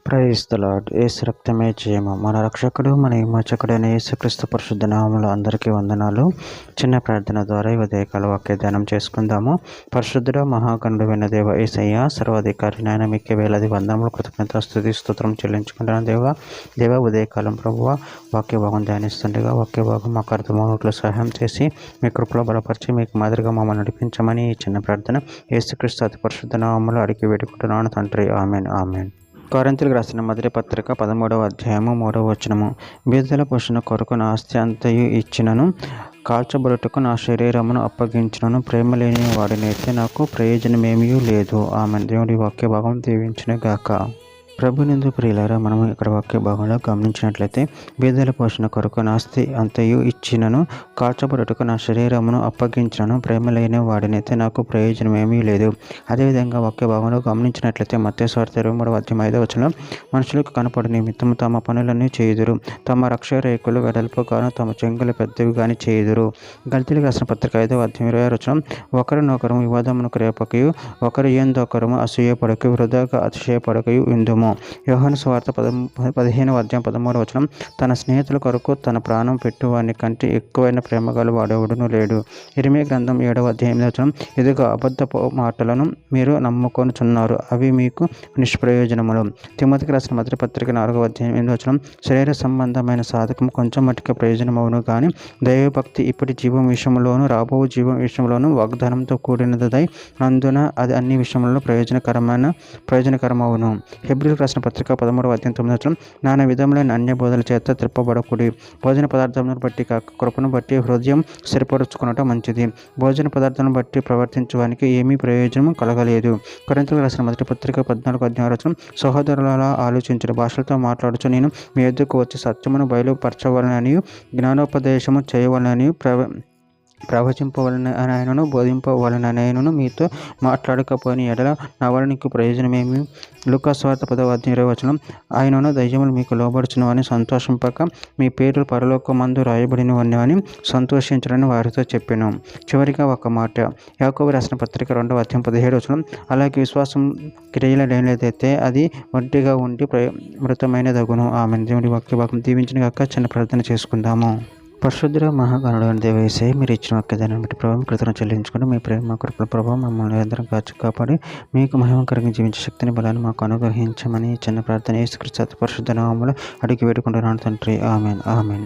Praise the lord. యేసు రక్తమే జయము. మన రక్షకుడు మన విమోచకుడైన యేసుక్రీస్తు పరిశుద్ధ నామములో అందరికీ వందనాలు. చిన్న ప్రార్థన ద్వారా ఉదయకాల వాక్య ధ్యానం చేసుకుందాము. పరిశుద్ధుడ మహాగణుడైన దేవ యేసయ్య, సర్వాధికారి నాయన, మీకే వేలాది వందనములు, కృతజ్ఞత, స్తుతి, స్తోత్రం చెల్లించుకుంటున్నాను దేవ ఉదయకాలం ప్రభువ వాక్య భాగం ధ్యానిస్తుండగా వాక్య భాగం మాకు అర్థమవునట్లు సహాయం చేసి మీ కృపలో బలపరిచి మీకు మాదిరిగా మమ్మల్ని నడిపించమని ఈ చిన్న ప్రార్థన యేసుక్రీస్తు అతి పరిశుద్ధ నామములో అడిగి వేడుకుంటున్నాను తండ్రి. ఆమెన్. ఆమెన్. కొరింథీయులకు రాసిన మొదటి పత్రిక 13వ అధ్యాయము 3వ వచనము. బీదల పోషణ కొరకు నా ఆస్తి అంతయు ఇచ్చినను, కాల్చబడుటకు నా శరీరమును అప్పగించినను, ప్రేమ లేని వాడినైతే నాకు ప్రయోజనమేమీ లేదు. ఆమె దేవుడి వాక్య భాగం దీవించిన గాక. ప్రభునందు ప్రియులారా, మనము ఇక్కడ వాక్య భాగంలో గమనించినట్లయితే, బీదల పోషణ కొరకు నాస్తి అంతయు ఇచ్చినను, కాల్చబడుటకు నా శరీరమును అప్పగించినను, ప్రేమ లేని వాడినైతే నాకు ప్రయోజనం ఏమీ లేదు. అదేవిధంగా వాక్య భాగంలో గమనించినట్లయితే మత్తయి సువార్త 23వ అధ్యాయం 5వ వచనంలో, మనుషులకు కనపడు నిమిత్తము తమ పనులన్నీ చేయుదురు, తమ రక్షరేకులు వెడల్పుగాను తమ చెంగులు పెద్దవి గాని చేయుదురు. గల్తీయులకు రాసిన పత్రిక 5వ అధ్యాయం 26వ వచనం, ఒకరినొకరు వివాదమునకు రేపకయు, ఒకరు ఏందొకరము అసూయపడకయు, వృధాగా అతిశయపడకయు ఉందుము. యోహాను సువార్త 15వ అధ్యాయం 13వ వచనం, తన స్నేహితుల కొరకు తన ప్రాణం పెట్టువాని కంటే ఎక్కువైన ప్రేమ గల వాడెవడునూ లేడు. ఇర్మీయా గ్రంథం 7వ అధ్యాయం 8వ వచనం, ఇదిగో అబద్ధపు మాటలను మీరు నమ్ముకొనుచున్నారు, అవి మీకు నిష్ప్రయోజనములు. తిమోతికి రాసిన మొదటి పత్రిక 4వ అధ్యాయం 8వ వచనం, శరీర సంబంధమైన సాధకం కొంచెం మట్టుకే ప్రయోజనమవును కానీ దైవభక్తి ఇప్పటి జీవం విషయంలోను రాబో జీవం విషయంలోను వాగ్దానంతో కూడినదై నందున అది అన్ని విషయంలో ప్రయోజనకరమవును. హెబ్రీయులకు రాసిన పత్రిక 13వ అధ్యాయం 9వ వచనం, నానా విధములైన అన్య బోధల చేత త్రిప్పబడకుడి, భోజన పదార్థములను బట్టి కాక కృపను బట్టి హృదయం స్థిరపరుచుకునటం మంచిది. భోజన పదార్థాలను బట్టి ప్రవర్తించడానికి ఏమీ ప్రయోజనం కలగలేదు. కొరింథీయులకు రాసిన మొదటి పత్రిక 14వ అధ్యాయం వచనం, సహోదరులారా ఆలోచించుడు, భాషలతో మాట్లాడుచు నేను మీ ఎద్దుకు వచ్చి సత్యమును బయలుపరచవలనని, జ్ఞానోపదేశము చేయవలనని, ప్రవచింపవలనైనను బోధింపవలనైనను మీతో మాట్లాడకపోయిన ఎడల నా వల్ల నీకు ప్రయోజనమేమి. లూకా సువార్త 10వ అధ్యాయం 20వ వచనం, ఆయనను దయ్యములు మీకు లోబడుచున్నవని సంతోషింపక మీ పేర్లు పరలోకమందు రాయబడినవని సంతోషించడని వారితో చెప్పాను. చివరిగా ఒక మాట, యాకోబు రాసిన పత్రిక 2వ అధ్యాయం 17వ వచనం, అలాగే విశ్వాసం క్రియలు లేనిదైతే అది ఒంటిగా ఉండి మృతమైనదగును. ఆమె దేవుడి వాక్య భాగం దీవించిన గాక. చిన్న ప్రార్థన చేసుకుందాము. పరిశుద్ధుడ మహాగణుడైన దేవ యేసయ్య, మీరు ఇచ్చిన వాక్యదాన్ని బట్టి ప్రభావం కృతజ్ఞతలు చెల్లించుకుని మీ ప్రేమ కృపల ప్రభావం మమ్మల్ని నిరంతరం కాపాడి మీకు మహిమకరంగా జీవించే శక్తిని బలాన్ని మాకు అనుగ్రహించమని చిన్న ప్రార్థన యేసుక్రీస్తు పరిశుద్ధ నామములో అడిగి వేడుకుంటున్నాను తండ్రి. ఆమెన్. ఆమెన్.